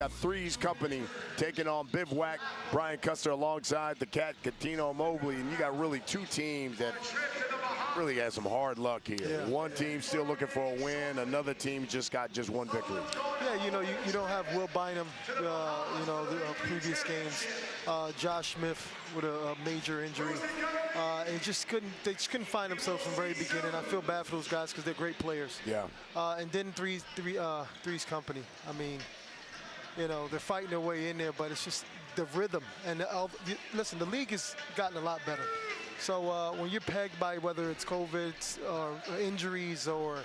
Got 3sCompany taking on Bivouac, Brian Custer alongside the Cat, Catino Mobley, and you got really two teams that really got some hard luck here. Yeah. One team still looking for a win, another team just got one victory. Yeah, you know, you don't have Will Bynum, you know, the previous games. Josh Smith with a major injury. And they just couldn't find themselves from the very beginning. I feel bad for those guys because they're great players. Yeah. And then 3sCompany. I mean, you know, they're fighting their way in there, but it's just the rhythm. And listen, the league has gotten a lot better. So when you're pegged by whether it's COVID or injuries or,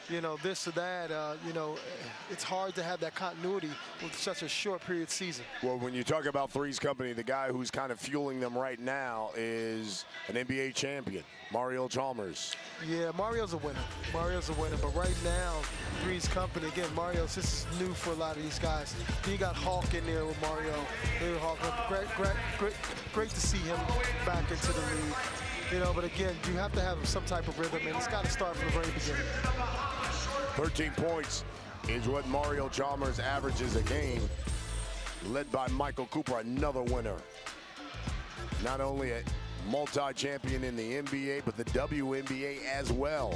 you know, this or that, you know, it's hard to have that continuity with such a short period season. Well, when you talk about 3sCompany, the guy who's kind of fueling them right now is an NBA champion, Mario Chalmers. Yeah, Mario's a winner. Mario's a winner. But right now, 3sCompany, again, Mario's, this is new for a lot of these guys. You got Hawk in there with Mario. Great to see him back into the league. You know, but again, you have to have some type of rhythm, and it's got to start from the very beginning. 13 points is what Mario Chalmers averages a game, led by Michael Cooper, another winner. Not only a multi-champion in the NBA, but the WNBA as well.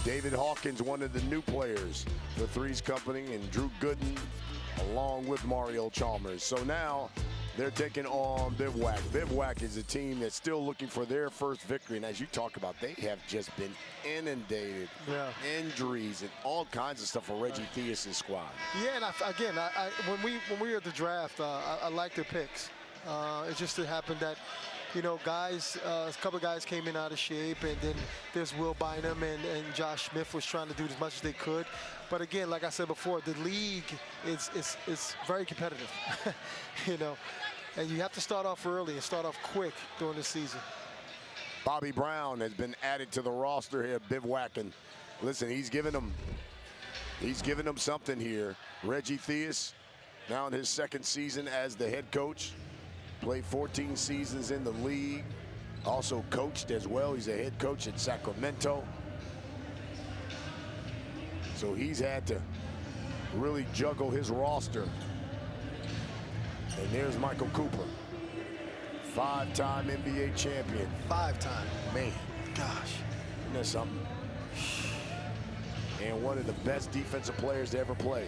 David Hawkins, one of the new players for 3sCompany, and Drew Gooden along with Mario Chalmers. So now they're taking on Bivouac. Bivouac is a team that's still looking for their first victory. And as you talk about, they have just been inundated. Yeah. Injuries and all kinds of stuff for Reggie Theus' squad. Yeah, and when we were at the draft, I liked their picks. It just happened that, you know, guys, a couple of guys came in out of shape, and then there's Will Bynum and Josh Smith was trying to do as much as they could. But again, like I said before, the league is very competitive, you know, and you have to start off early and start off quick during the season. Bobby Brown has been added to the roster here at Bivouac, and listen, he's giving them something here. Reggie Theus, now in his second season as the head coach. Played 14 seasons in the league, also coached as well. He's a head coach at Sacramento. So he's had to really juggle his roster. And there's Michael Cooper, five-time NBA champion. Five-time. Man. Gosh. Isn't that something? And one of the best defensive players to ever play.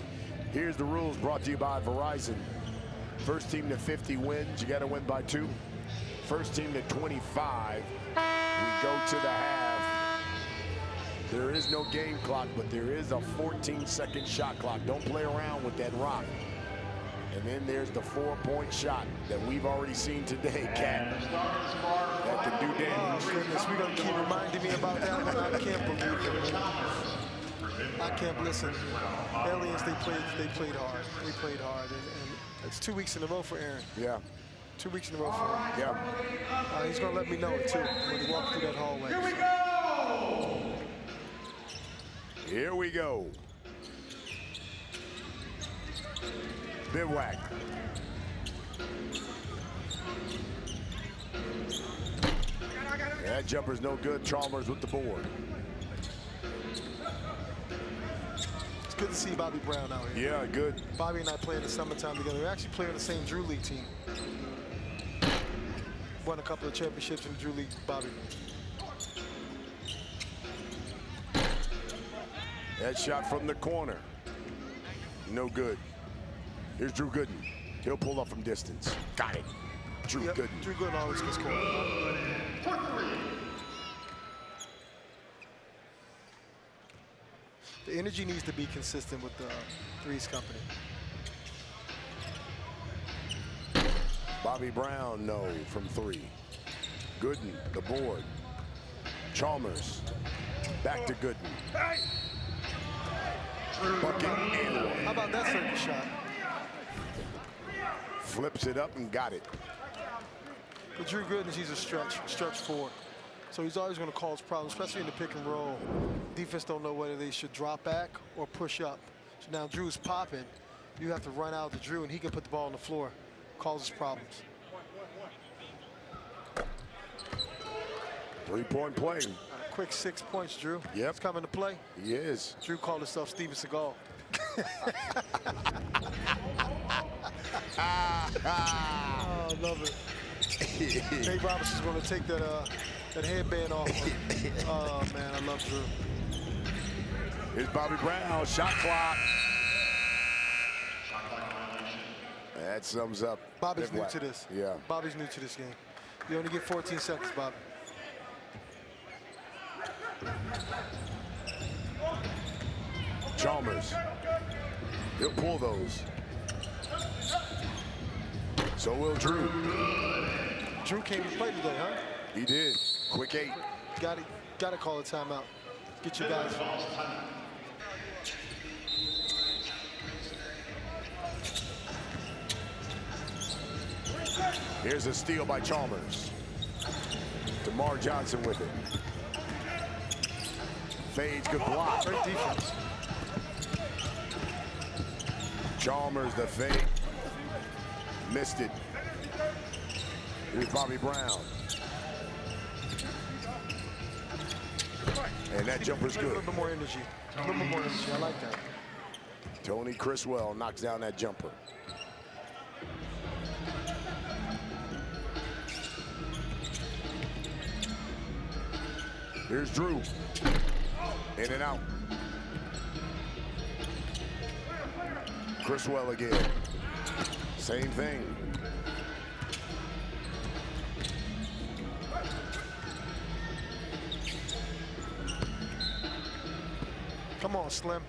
Here's the rules brought to you by Verizon. First team to 50 wins, you got to win by 2. First team to 25, we go to the half. There is no game clock, but there is a 14-second shot clock. Don't play around with that rock. And then there's the 4-point shot that we've already seen today, Cat. That can do damage. Oh, goodness, we're going to keep reminding me about that one. I can't believe it. I can't listen. Aliens, they played hard. They played hard, and it's 2 weeks in a row for Aaron. Yeah. 2 weeks in a row for him. Yeah. He's going to let me know it, too, when he walks through that hallway. Here we go! Here we go. Bivouac. That jumper's no good. Chalmers with the board. It's good to see Bobby Brown out here. Yeah, good. Bobby and I play in the summertime together. We actually play on the same Drew League team. Won a couple of championships in the Drew League, Bobby. That shot from the corner. No good. Here's Drew Gooden. He'll pull up from distance. Got it. Drew Gooden. Drew Gooden always gets scored. The energy needs to be consistent with the 3sCompany. Bobby Brown, no, from 3. Gooden, the board. Chalmers, back to Gooden. Bucket and one. How about that circle shot? Flips it up and got it. But Drew Gooden, he's a stretch forward. So he's always going to cause problems, especially in the pick and roll. Defense don't know whether they should drop back or push up. So now Drew's popping. You have to run out to Drew, and he can put the ball on the floor. Causes problems. 3-point play. Quick 6 points, Drew. Yep. It's coming to play. He is. Drew called himself Steven Seagal. I love it. Nate Robinson's going to take that headband off him. Oh, man, I love Drew. Here's Bobby Brown, shot clock. That sums up. Bobby's new to this. Yeah. Bobby's new to this game. You only get 14 seconds, Bob. Chalmers. He'll pull those. So will Drew. Drew came to play today, huh? He did. Quick 8. Got to call a timeout. Get your guys. Here's a steal by Chalmers. DeMar Johnson with it. Fades, good block. Great defense. Chalmers, the fake. Missed it. Here's Bobby Brown. And that jumper's A good. little bit more energy. A little bit more energy. I like that. Tony Criswell knocks down that jumper. Here's Drew. In and out. Criswell again. Same thing. Come on, Slim.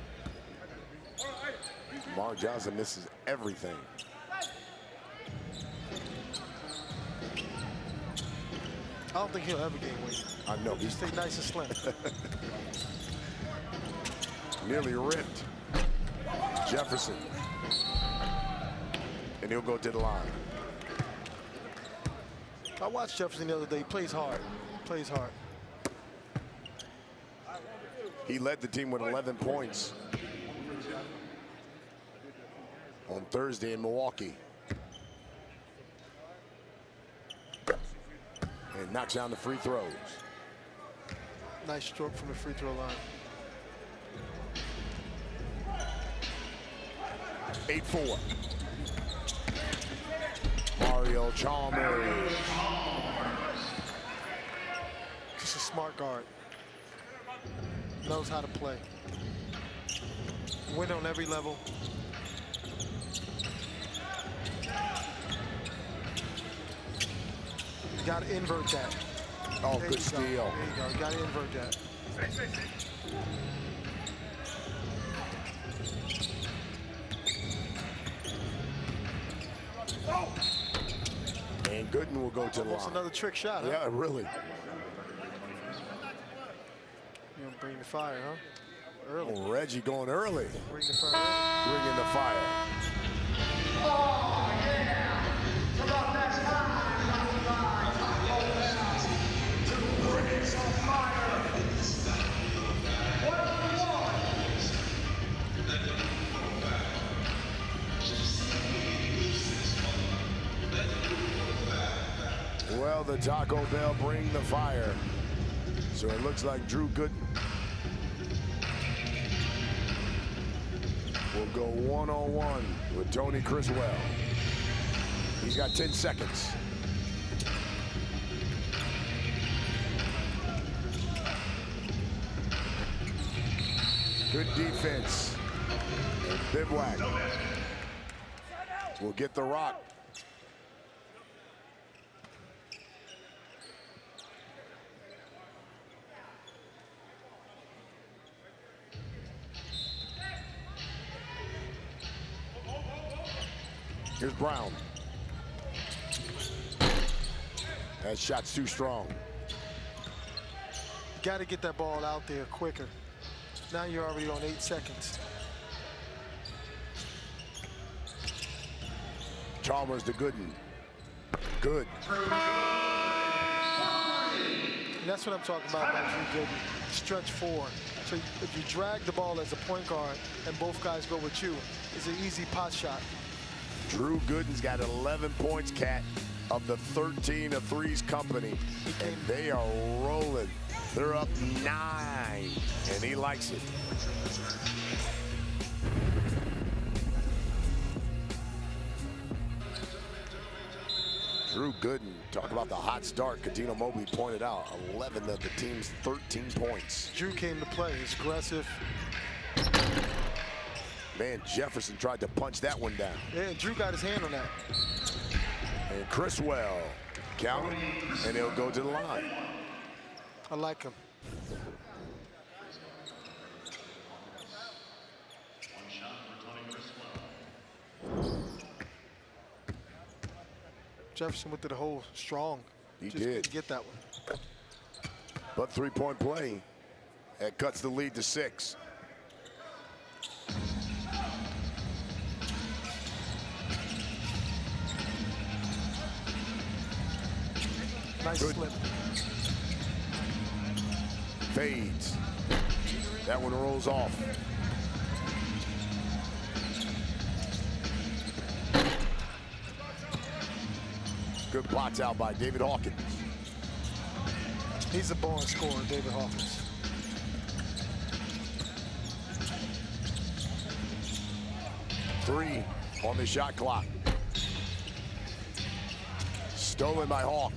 DeMar Johnson misses everything. I don't think he'll ever game win. I know. He'll stay nice and slim. Nearly ripped. Jefferson. And he'll go to the line. I watched Jefferson the other day. He plays hard. Plays hard. He led the team with 11 points on Thursday in Milwaukee. And knocks down the free throws. Nice stroke from the free throw line. 8-4. Mario Chalmers. Just a smart guard. Knows how to play. Win on every level. You got to invert that. Oh, There good you steal. go. There you go. You got to invert that. And Gooden will go to the Almost line. another trick shot, huh? Yeah, really. You know, bring the fire, huh? Early. Oh, Reggie going early. Bring the fire. Bringing the fire. Oh, yeah. So about next time, to bring some fire. What do we want? Well, the Taco Bell bring the fire. So it looks like Drew Gooden will go one-on-one with Tony Criswell. He's got 10 seconds. Good defense. And Bivouac will get the rock. Here's Brown. That shot's too strong. You got to get that ball out there quicker. Now you're already on 8 seconds. Chalmers to Gooden. Good. And that's what I'm talking about Drew Gooden. Stretch 4. So if you drag the ball as a point guard and both guys go with you, it's an easy pot shot. Drew Gooden's got 11 points, Cat, of the 13 of 3sCompany. And they are rolling. They're up 9, and he likes it. Drew Gooden, talk about the hot start. Katino Mobley pointed out 11 of the team's 13 points. Drew came to play. He's aggressive. Man, Jefferson tried to punch that one down. Yeah, Drew got his hand on that. And Chriswell counted, and he'll go to the line. I like him. Jefferson went to the hole strong. He Just did. couldn't get that one. But three-point play, that cuts the lead to 6. Nice Good. slip. Fades. That one rolls off. Good box out by David Hawkins. He's a born scorer, David Hawkins. Three on the shot clock. Stolen by Hawk.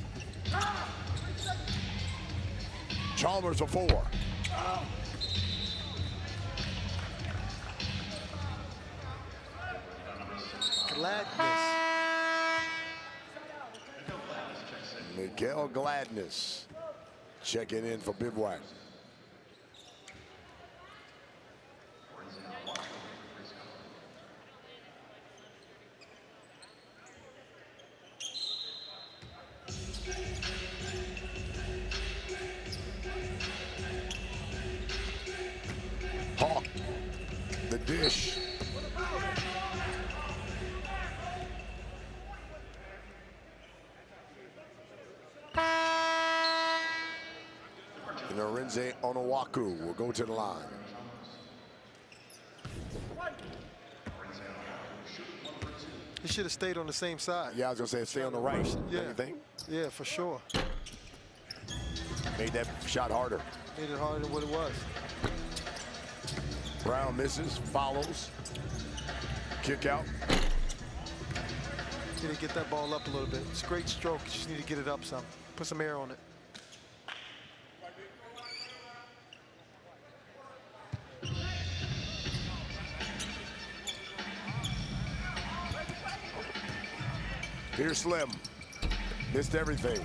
Chalmers for 4. Gladness. Miguel Gladness checking in for Bivouac. Hawk, the dish. And Arinze Onowaku will go to the line. He should have stayed on the same side. Yeah, I was gonna say stay on the right. Yeah. Don't you think? Yeah, for sure. Made that shot harder. Made it harder than what it was. Brown misses, follows. Kick out. Need to get that ball up a little bit. It's a great stroke. You just need to get it up some. Put some air on it. Here's Slim. Missed everything.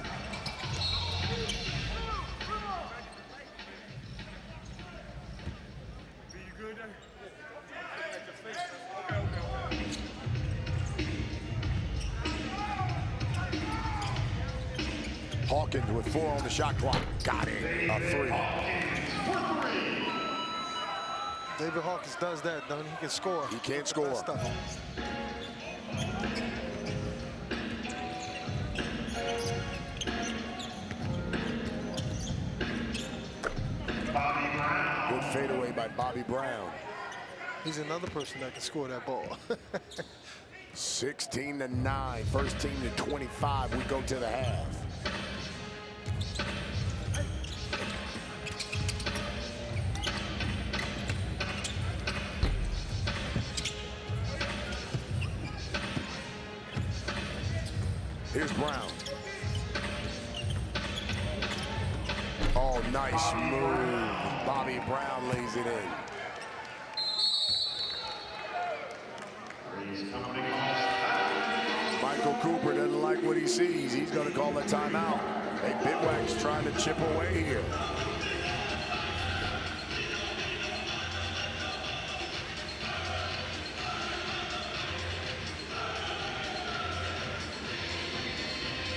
Hawkins with 4 on the shot clock. Got it. A 3. David Hawkins does that, don't he? He can score. He can That score. stuff. Good fadeaway by Bobby Brown. He's another person that can score that ball. 16-9. First team to 25. We go to the half. Here's Brown. Oh, nice move. Bobby Brown lays it in. Michael Cooper doesn't like what he sees. He's going to call a timeout. Hey, Bivouac's trying to chip away here.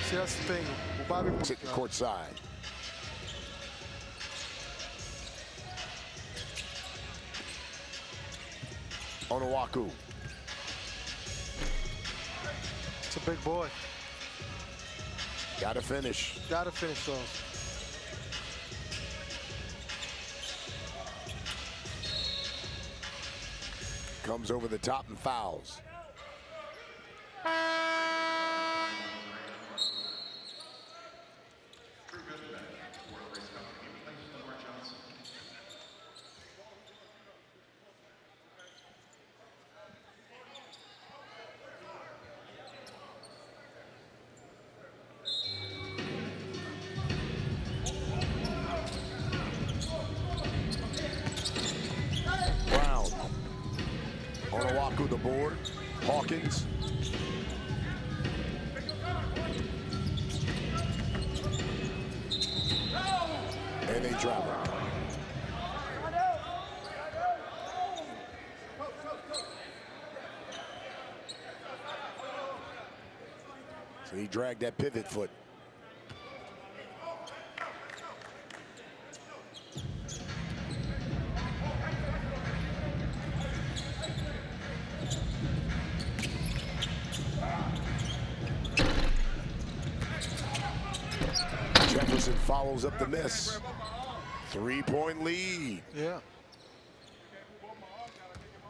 See, that's the thing. Bobby Sitting courtside. Onowaku. It's a big boy. Got to finish. Got to finish those. Comes over the top and fouls. board. Hawkins. And they travel. So he dragged that pivot foot. Jefferson follows up the miss. 3-point lead. Yeah.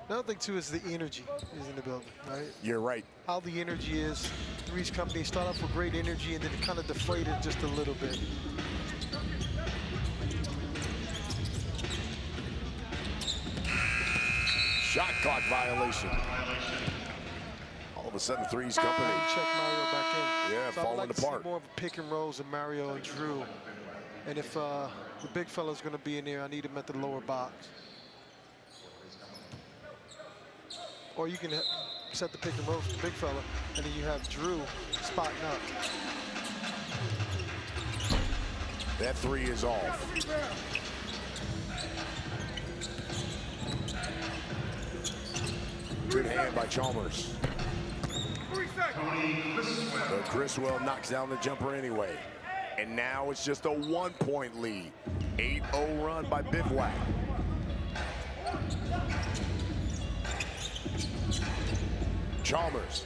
Another thing too is the energy is in the building, right? You're right. How the energy is. 3sCompany start off with great energy and then it kind of deflated just a little bit. Shot clock violation. All of a sudden, 3sCompany. Check Mario back in. Yeah, so falling I'd like to apart. see more of a pick and rolls of Mario and Drew. And if the big fella's going to be in there, I need him at the lower box. Or you can set the pick and roll for the big fella, and then you have Drew spotting up. That three is off. Good hand by Chalmers. But Criswell knocks down the jumper anyway. And now it's just a 1-point lead. 8-0 run by Bivouac. Chalmers.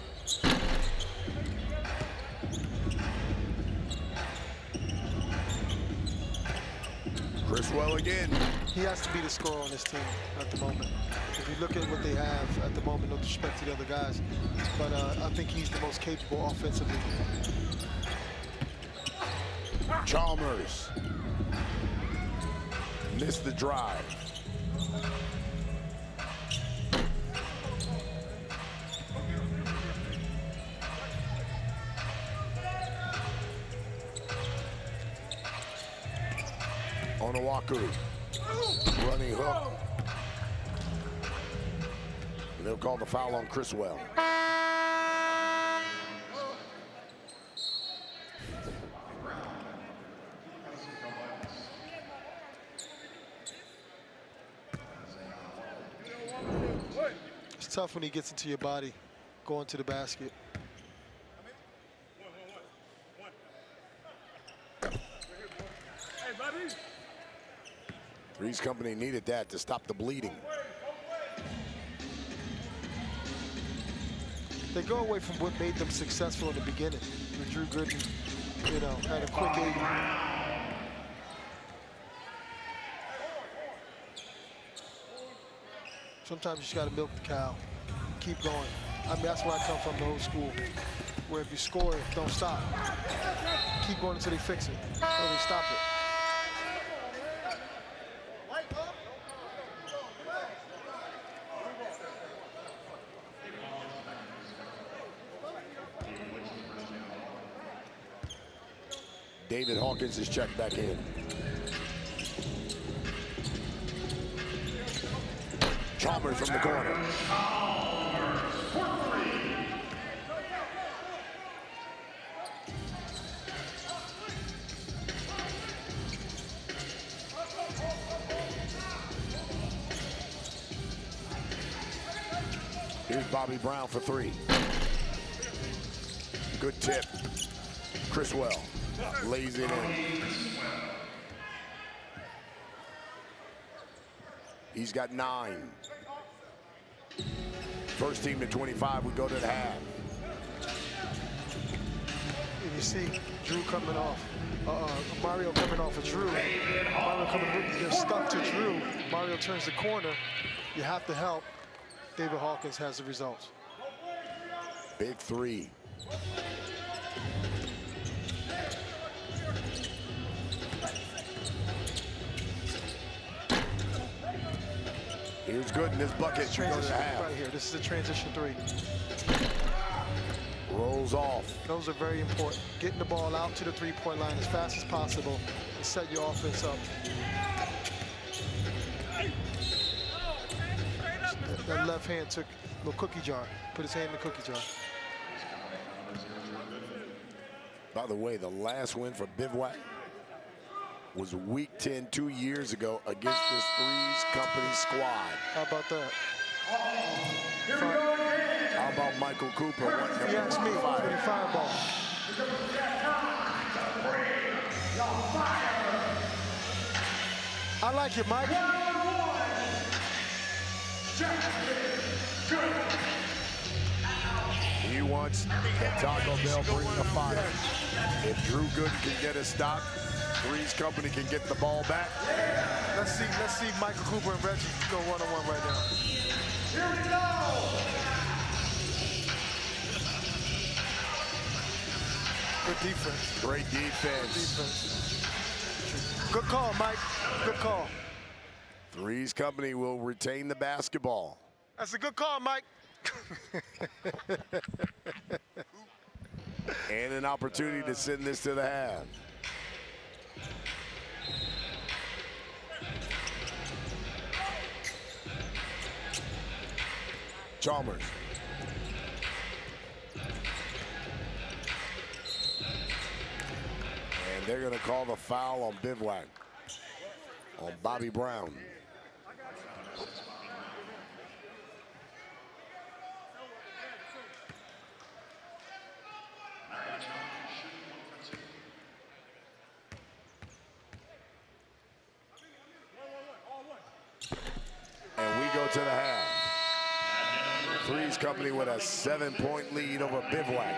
Criswell again. He has to be the scorer on this team at the moment. If you look at what they have at the moment, no disrespect to the other guys, but I think he's the most capable offensively. Chalmers. Missed the drive. Onawaku. Running hook. And they'll call the foul on Criswell. It's tough when he gets into your body, going to the basket. 3sCompany needed that to stop the bleeding. They go away from what made them successful in the beginning. With Drew Gooden, you know, had a quick 80. Sometimes you just got to milk the cow. Keep going. I mean, that's where I come from, the old school, where if you score, don't stop. Keep going until they fix it, or they stop it. David Hawkins is checked back in. Chalmers from the corner. Here's Bobby Brown for three. Good tip. Criswell lays it in. He's got 9. First team to 25, we go to the half. And you see Drew coming off, Mario coming off of Drew. Mario coming, they're stuck to Drew. Mario turns the corner. You have to help. David Hawkins has the results. Big three. Here's good in this bucket. Transition right here. This is a transition three. Rolls off. Those are very important. Getting the ball out to the three-point line as fast as possible and set your offense up. That left hand took little cookie jar. Put his hand in the cookie jar. By the way, the last win for Bivouac was week 10 2 years ago against this 3sCompany squad. How about that? How about Michael Cooper wanting He asked me for the fireball. I like it, Mike. He wants the Taco Bell bring the fire. If Drew Gooden can get a stop, 3sCompany can get the ball back. Let's see Michael Cooper and Reggie go one-on-one right now. Here we go. Good defense. Great defense. Good call, Mike. Good call. 3sCompany will retain the basketball. That's a good call, Mike. And an opportunity to send this to the half. Chalmers. And they're going to call the foul on Bivouac, on Bobby Brown. And we go to the half. 3sCompany with a 7-point lead over Bivouac.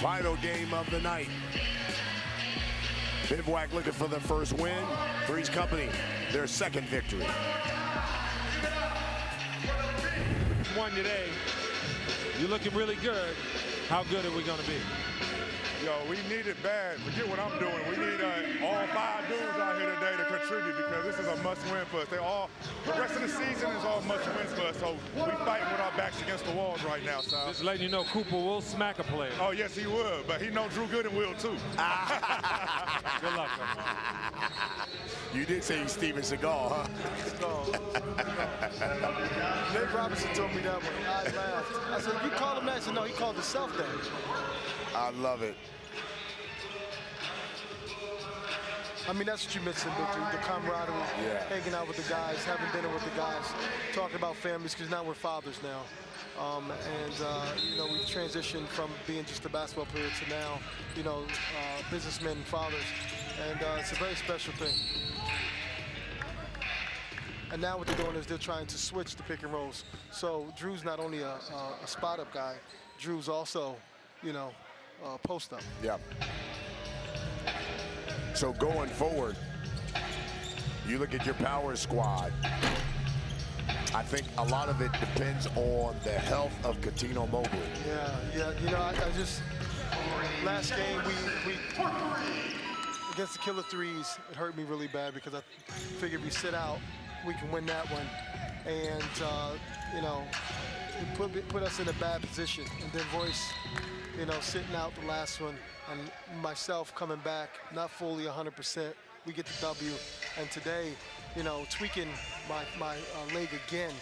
Final game of the night. Bivouac looking for their first win. 3sCompany, their second victory. Won today. You're looking really good. How good are we going to be? Yo, we need it bad. Forget what I'm doing. We need all 5 dudes out here today to contribute because this is a must-win for us. The rest of the season is all must-wins for us. So we fighting with our backs against the walls right now, Sal. Just letting you know, Cooper will smack a player. Oh, yes, he would. But he knows Drew Gooden will, too. Good luck, man. You did say he's Steven Seagal, huh? Nate Robinson told me that one. I laughed. I said, you called him that? I said, no, he called himself that. I love it. I mean, that's what you mentioned, Victor, the camaraderie, hanging out with the guys, having dinner with the guys, talking about families, because now we're fathers now. You know, we've transitioned from being just a basketball player to now, you know, businessmen and fathers. And it's a very special thing. And now what they're doing is they're trying to switch the pick and rolls. So Drew's not only a spot-up guy, Drew's also, you know, post-up. Yeah. So going forward, you look at your power squad. I think a lot of it depends on the health of Cuttino Mobley. Yeah. You know, I just last game we against the Killer Threes, it hurt me really bad because I figured if we sit out, we can win that one. And you know, it put us in a bad position. And then Royce, you know, sitting out the last one, and myself coming back, not fully 100%. We get the W. And today, you know, tweaking my leg again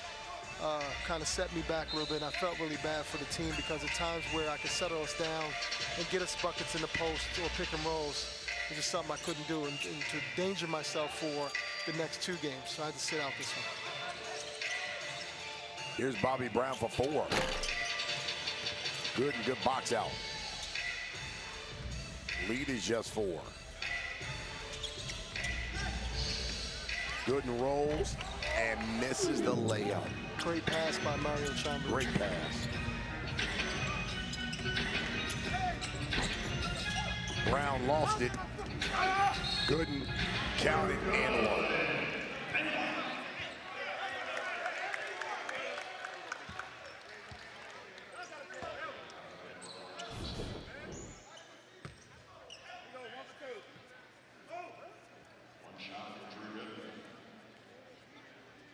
kind of set me back a little bit. And I felt really bad for the team because at times where I could settle us down and get us buckets in the post or pick and rolls, it was just something I couldn't do, and to danger myself for the next 2 games. So I had to sit out this one. Here's Bobby Brown for 4. Good and good box out. Lead is just 4. Gooden rolls and misses the layup. Great pass by Mario Chalmers. Great pass. Brown lost it. Gooden counted and one.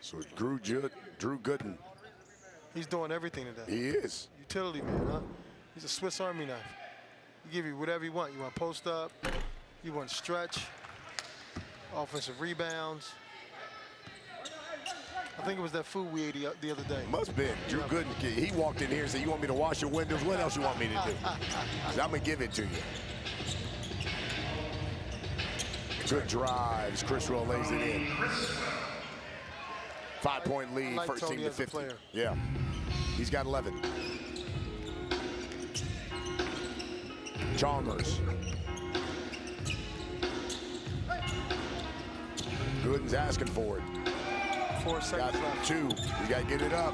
So Drew Gooden. He's doing everything today. He is. Utility man, huh? He's a Swiss Army knife. He give you whatever you want. You want post up, you want stretch, offensive rebounds. I think it was that food we ate the other day. Must have been. Drew Gooden, he walked in here and said, you want me to wash your windows? What else you want me to do? 'Cause I'm going to give it to you. Good drives. Criswell lays it in. 5-point lead, like first Tony team to as a 50. player. Yeah. He's got 11. Chalmers. Gooden's asking for it. 4 seconds Got left. 2. You got to get it up.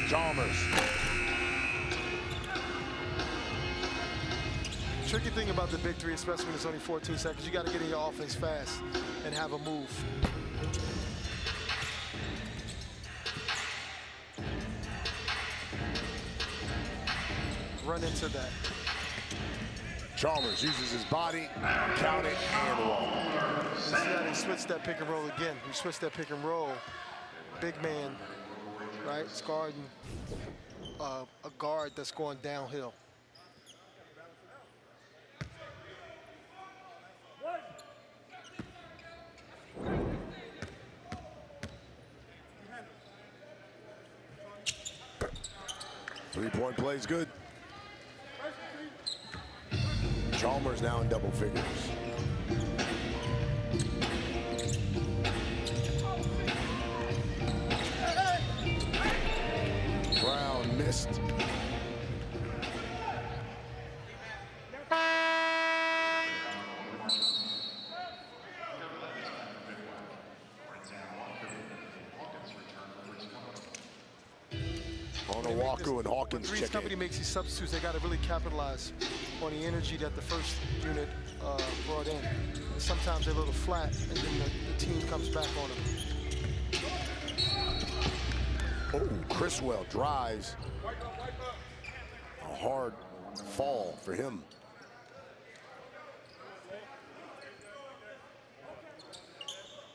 Chalmers. Tricky thing about the big three, especially when it's only 14 seconds, you got to get in your offense fast and have a move. Run into that. Chalmers uses his body, count it, and walk. See how they switched that pick and roll again. We switched that pick and roll. Big man, right? It's guarding a guard that's going downhill. Three-point play is good. Chalmers now in double figures. Brown missed. Onawaku and Hawkins When 3's check Company in. makes these substitutes, they got to really capitalize on the energy that the first unit brought in. And sometimes they're a little flat, and then the team comes back on them. Oh, Criswell drives. A hard fall for him.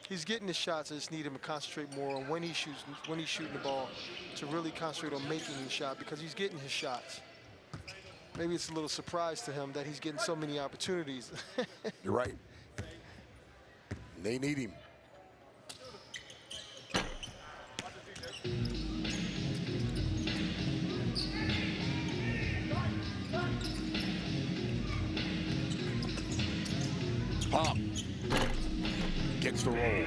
He's getting the shots. I just need him to concentrate more on when he shoots, when he's shooting the ball, to really concentrate on making the shot, because he's getting his shots. Maybe it's a little surprise to him that he's getting so many opportunities. You're right. They need him. Pop. Gets the roll.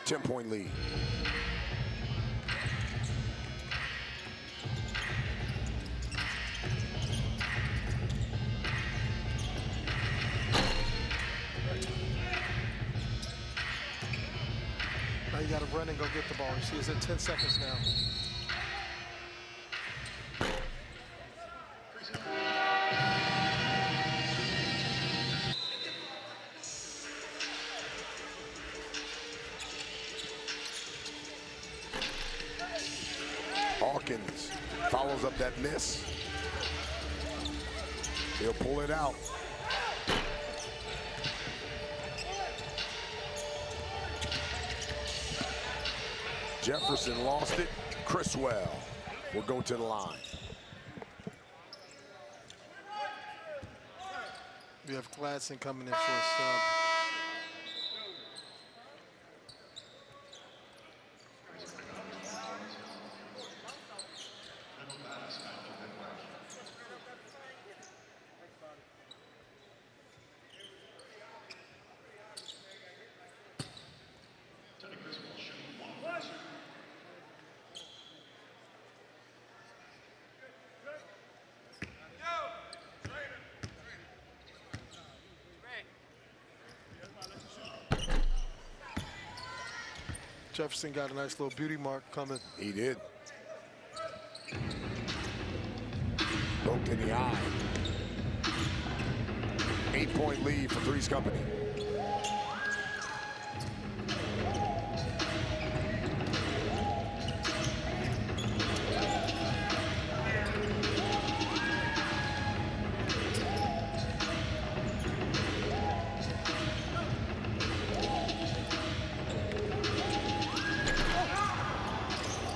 10-point lead. Now you got to run and go get the ball. You see, it's at 10 seconds now. Hawkins follows up that miss. He'll pull it out. Jefferson lost it. Criswell will go to the line. We have Gladson coming in for a sub. Jefferson got a nice little beauty mark coming. He did. Poked in the eye. 8-point lead for 3's Company.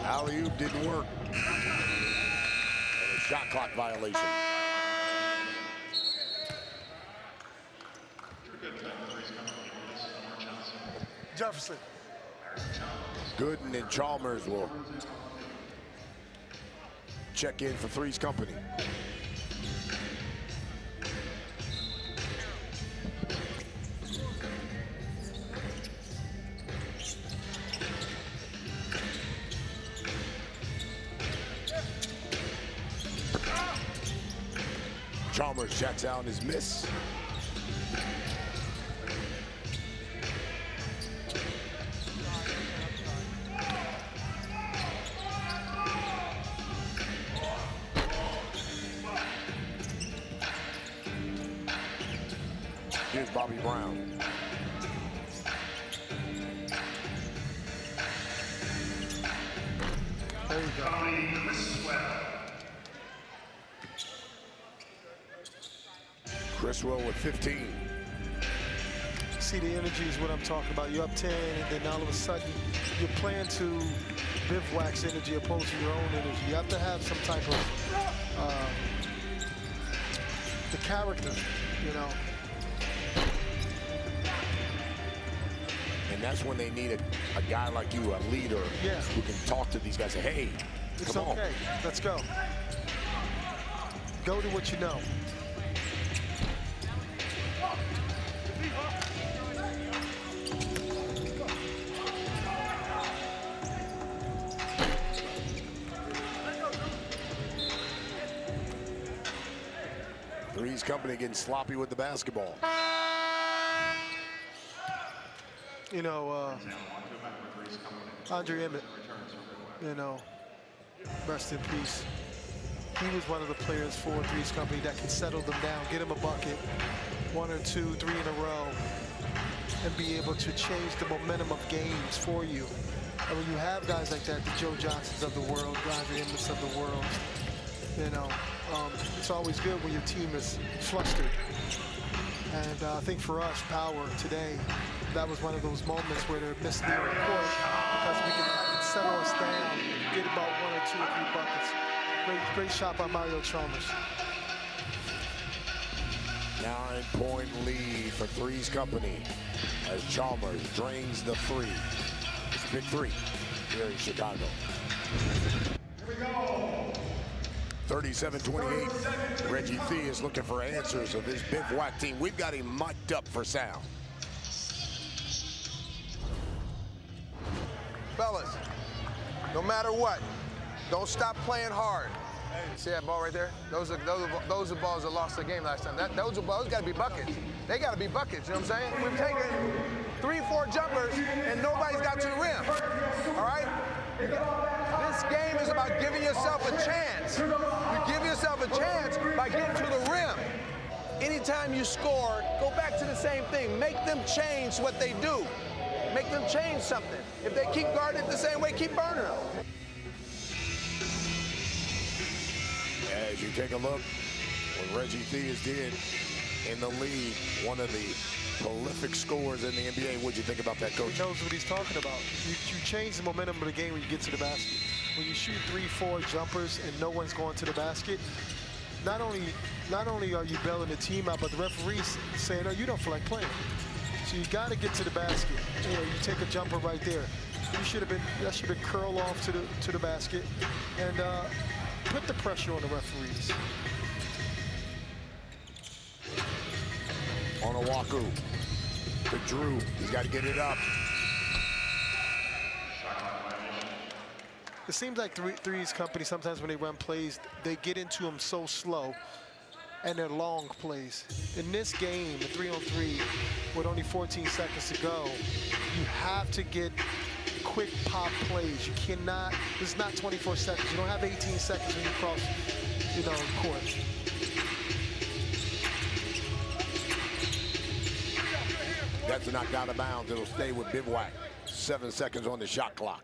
Alley-oop didn't work. And a shot clock violation. Jefferson. Gooden and Chalmers will check in for 3sCompany. Chalmers checks out his miss. Here's Bobby Brown. There you go. Criswell with 15. See, the energy is what I'm talking about. You're up 10, and then all of a sudden, you're playing to Bivouac's energy opposed to your own energy. You have to have some type of the character, you know. And that's when they need a guy like you, a leader, Yeah. who can talk to these guys and say, hey, It's come okay. on. Let's go. Go to what you know. Three's Company getting sloppy with the basketball. You know, Andre Emmett, you know, rest in peace. He was one of the players for 3sCompany that can settle them down, get them a bucket, 1 or 2, 3 in a row, and be able to change the momentum of games for you. And when you have guys like that, the Joe Johnsons of the world, the Andre Emmets of the world, you know, it's always good when your team is flustered. And I think for us, Power today, that was one of those moments where they're missing the court because we can settle us down, get about 1 or 2 or 3 buckets. Great shot by Mario Chalmers. 9-point lead for 3sCompany as Chalmers drains the three. It's a big three here in Chicago. Here we go. 37-28. Reggie Thee is looking for answers of his Bivouac team. We've got him mic'd up for sound. Fellas, no matter what, don't stop playing hard. See that ball right there? Those are balls that lost the game last time. Those got to be buckets. They got to be buckets, you know what I'm saying? We've taken 3, 4 jumpers, and nobody's got to the rim, all right? This game is about giving yourself a chance. You give yourself a chance by getting to the rim. Anytime you score, go back to the same thing. Make them change what they do. Make them change something. If they keep guarding it the same way, keep burning them. As you take a look, what Reggie Theus did in the league, one of the prolific scorers in the NBA. What'd you think about that, Coach? He knows what he's talking about. You change the momentum of the game when you get to the basket. When you shoot 3, 4 jumpers and no one's going to the basket, not only are you bailing the team out, but the referee's saying, no, you don't feel like playing. So you got to get to the basket. You know, you take a jumper right there. That should have been curled off to the basket and put the pressure on the referees. On Owaku to Drew. He's got to get it up. It seems like 3sCompany, sometimes when they run plays, they get into them so slow, and they're long plays. In this game, a 3-on-3, with only 14 seconds to go, you have to get quick pop plays. You cannot, this is not 24 seconds. You don't have 18 seconds when you cross, you know, court. That's knocked out of bounds. It'll stay with Bivouac. 7 seconds on the shot clock.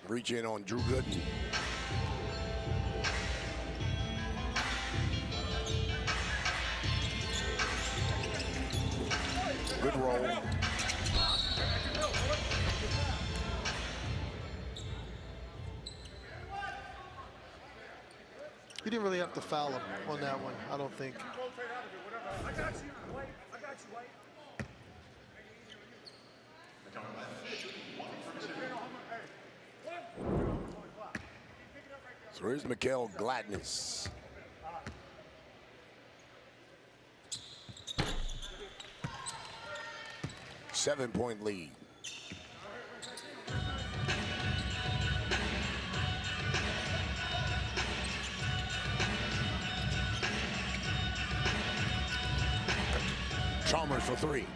Reach in on Drew Gooden. Good roll. You didn't really have to foul him on that one, I don't think. So here's Mikael Gladness. Seven-point lead. Chalmers for three.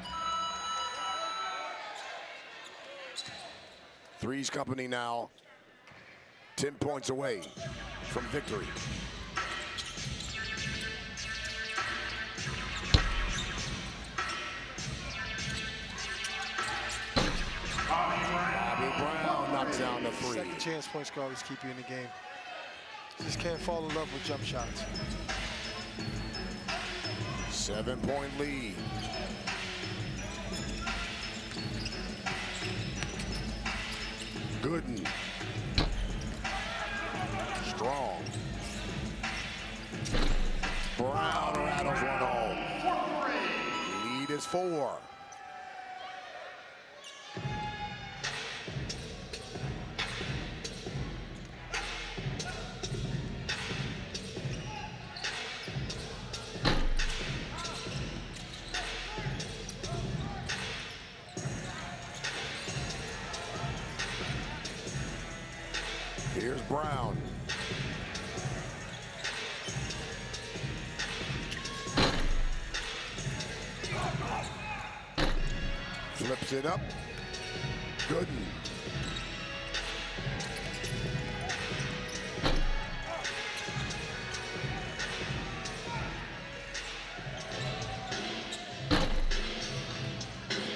3sCompany now 10 points away from victory. Bobby Brown knocks down the three. Second chance points can always keep you in the game. You just can't fall in love with jump shots. 7-point lead. Gooden. Strong. Brown rattles one home. Lead is 4. Here's Brown. Flips it up. Gooden.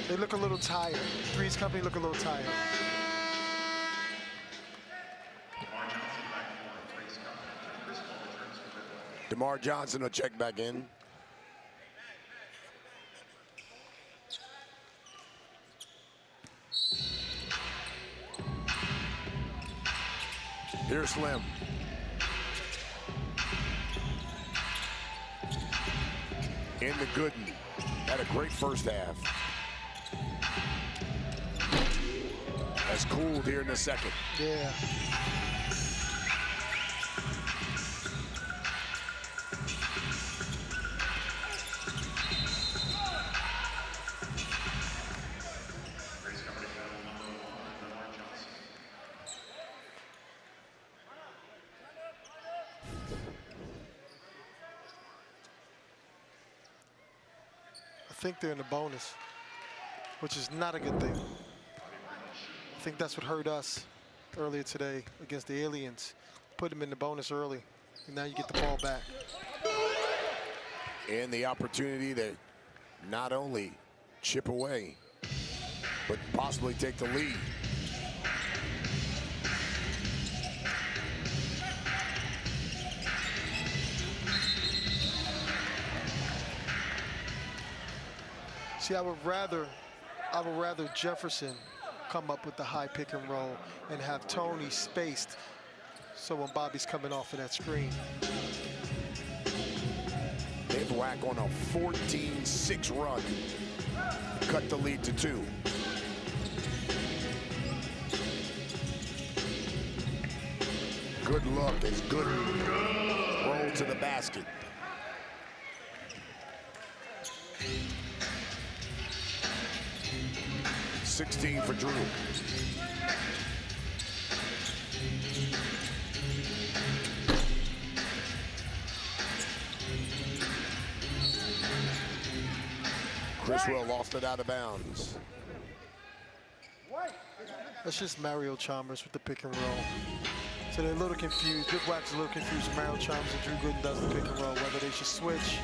They look a little tired. 3sCompany look a little tired. DeMar Johnson will check back in. Here's Slim. In the Gooden. Had a great first half. Has cooled here in the second. Yeah. I think they're in the bonus, which is not a good thing. I think that's what hurt us earlier today against the Aliens. Put them in the bonus early, and now you get the ball back. And the opportunity to not only chip away, but possibly take the lead. See, I would rather Jefferson come up with the high pick and roll and have Tony spaced so when Bobby's coming off of that screen. Bivouac on a 14-6 run. Cut the lead to 2. Good look as Gooden rolled to the basket. $16 for Drew. Criswell lost it out of bounds. That's just Mario Chalmers with the pick and roll. So they're a little confused. Bivouac's a little confused. Mario Chalmers and Drew Gooden does the pick and roll, whether they should switch,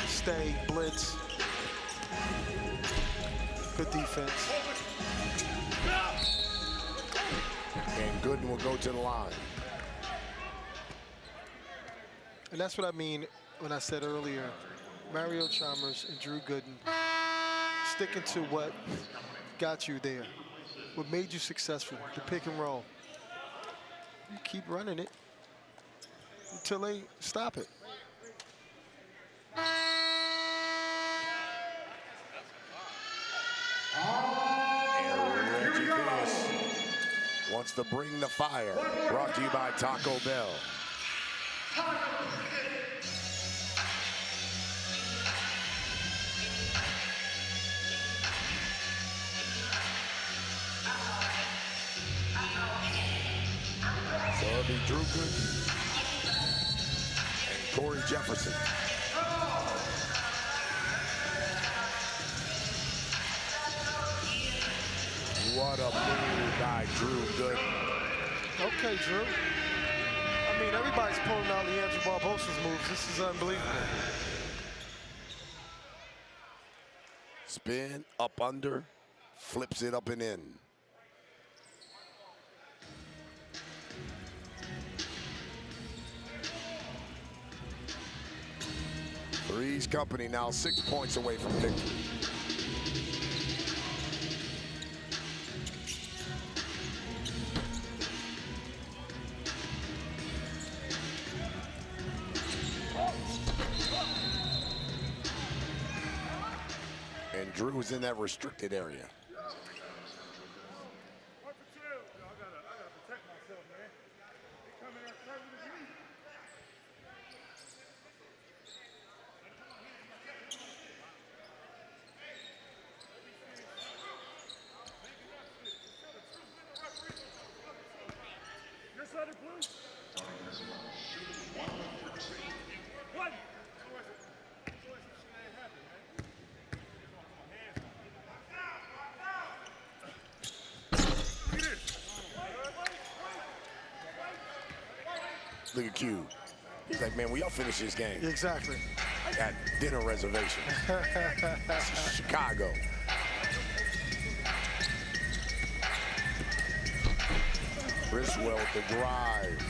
stay, blitz. Good defense. And Gooden will go to the line. And that's what I mean when I said earlier, Mario Chalmers and Drew Gooden sticking to what got you there, what made you successful, the pick and roll. You keep running it until they stop it. And Reggie Lewis wants to bring the fire. Brought to you by Taco Bell. So it'll be Drew Gooden and Corey Jefferson. What a move by Drew Gooden. Okay, Drew. I mean, everybody's pulling out Leandro Barbosa's moves. This is unbelievable. Spin, up under, flips it up and in. Three's Company now 6 points away from victory. And Drew's in that restricted area. Look at Q. He's like, man, we all finish this game. Exactly. At dinner reservation. Chicago. Criswell with the drive.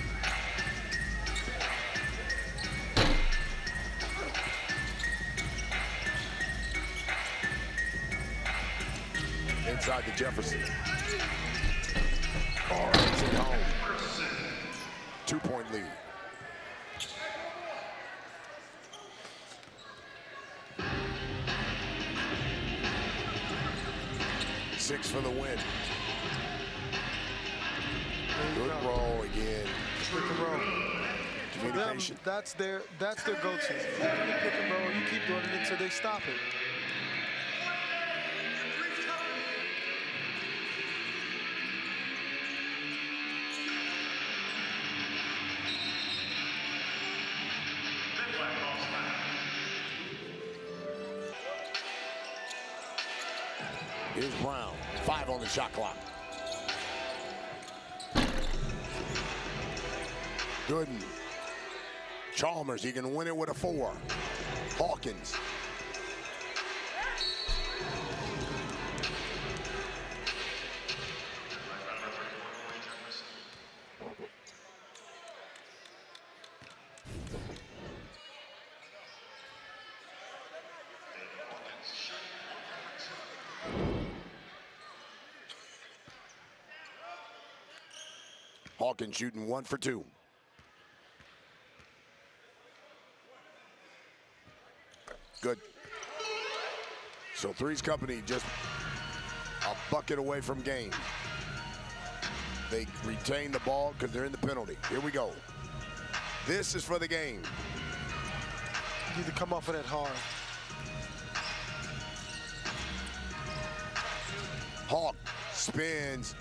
Inside to Jefferson. Oh, it's at home. 2-point lead. Six for the win. Good roll again. Pick and roll. For them, Communication. that's their go-to. You do the pick and roll, you keep doing it until they stop it. Here's Brown. 5 on the shot clock. Gooden. Chalmers, he can win it with a 4. Hawkins. Hawkins shooting 1 for 2. Good. So 3's Company just a bucket away from game. They retain the ball because they're in the penalty. Here we go. This is for the game. You need to come off of that hard. Hawk spins.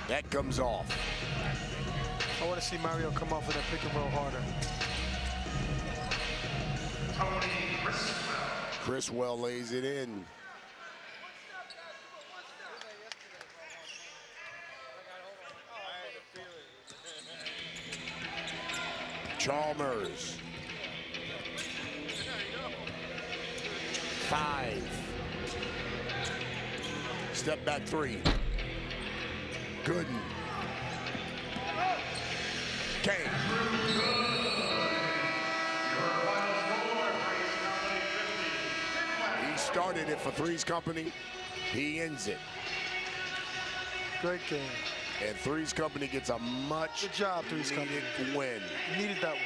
That comes off. I want to see Mario come off of that pick and roll harder. Criswell lays it in. Chalmers. 5. Step back 3. Gooden. Kane. He's started it for 3sCompany. He ends it. Great game. And 3sCompany gets a much Good job, 3sCompany. needed win. Needed that one.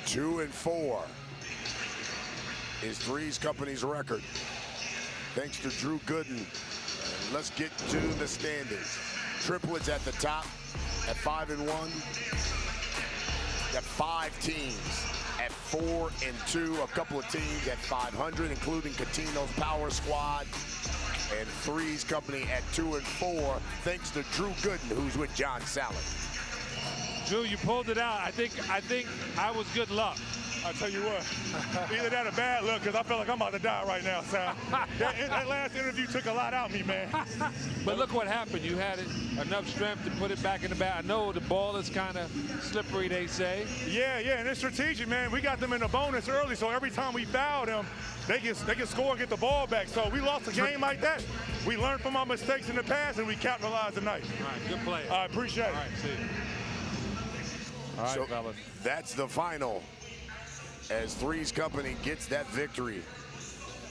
Two and 4 is 3sCompany's record. Thanks to Drew Gooden. And let's get to the standings. Triplets at the top at 5 and 1. Got 5 teams at 4 and 2. A couple of teams at 500, including Catino's Power Squad. And 3sCompany at 2 and 4, thanks to Drew Gooden, who's with John Salad. Drew, you pulled it out. I think I was good luck. I tell you what, either that or bad luck, because I feel like I'm about to die right now, Sal. that last interview took a lot out of me, man. But look what happened. You had enough strength to put it back in the bag. I know the ball is kind of slippery, they say. Yeah, and it's strategic, man. We got them in the bonus early, so every time we foul them, they can score and get the ball back. So we lost a game like that. We learned from our mistakes in the past, and we capitalized tonight. All right, good play. I appreciate it. All right, see you. All right, So fellas. that's the final, as 3sCompany gets that victory.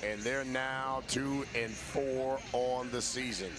And they're now 2 and 4 on the season.